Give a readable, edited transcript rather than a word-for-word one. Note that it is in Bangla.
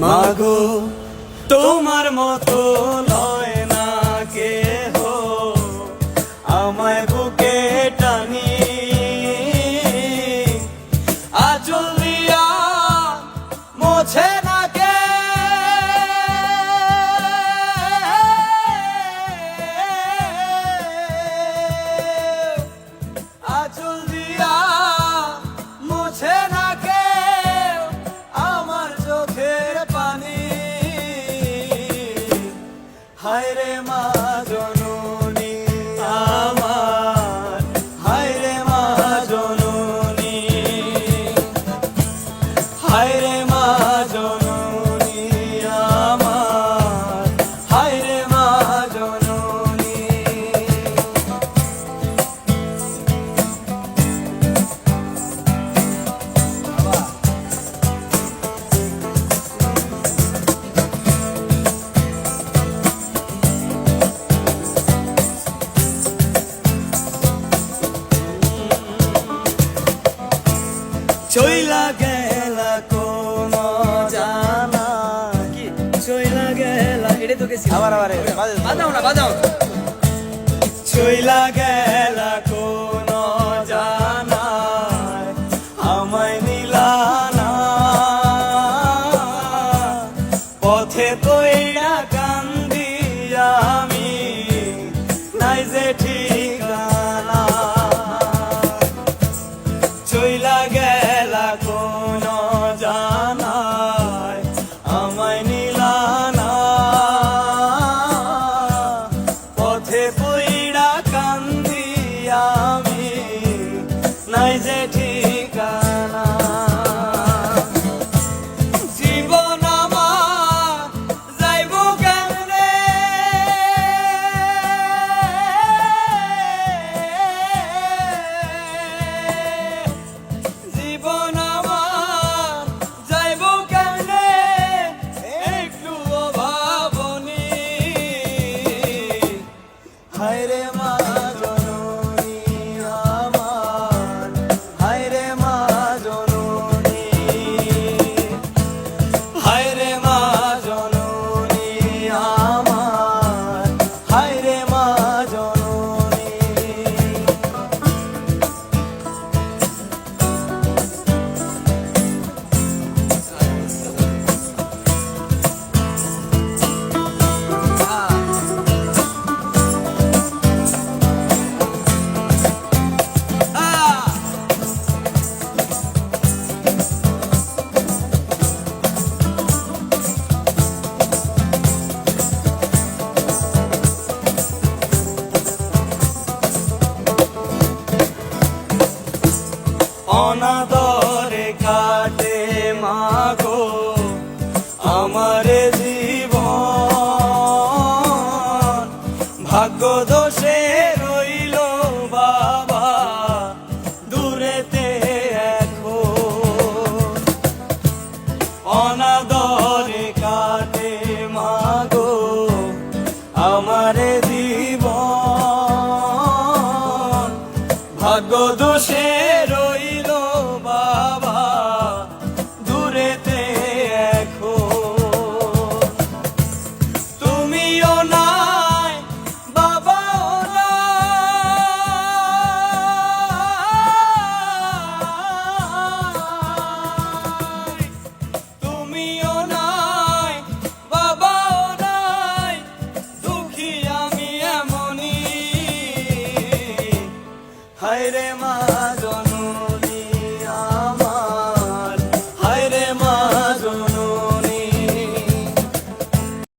মাগো তোমার মতো লয় না কেহ আমায় বুকে টানি আঁচল দিয়া মোছে না কে আঁচল দিয়া মোছে না কে আমার চোখের পানি হায় রে মা জননী আমার হায় রে মা জননী হায় রে মা জননী আমার হায় রে মা জননী চইলা গেলা কোন জানা কি চইলা গেলা এটা তো গেছি আবার বাজাও না বাজাও চইলা গেলা কোন জানা আমায় নিলানা পথে কইরা কান্দি আমি নাই যে ঠিকানা চইলা গেলা কোন জানায় আমায় নিলানা পথে পইড়া কান্দি আমি নাই যে ঠিকানা জীবন আমার যাইব কেমনে জীবন আমার যাইব কেমনে একটু ভাবনি হায় রে মা জননী আমার হায় রে মা জননী হায় রে মা জননী আমার হায় রে মা জননী অনাদরে কাটে মাগো আমার জীবন ভাগ্য দোষে রইল বাবা দূরেতে এখন অনাদরে কাটে মাগো আমার জীবন ভাগ্য দোষে রইল বাবা দূরেতে এখন তুমিও নাই বাবাও নাই তুমিও নাই বাবাও নাই দুঃখী আমি এমনই হায় রে মা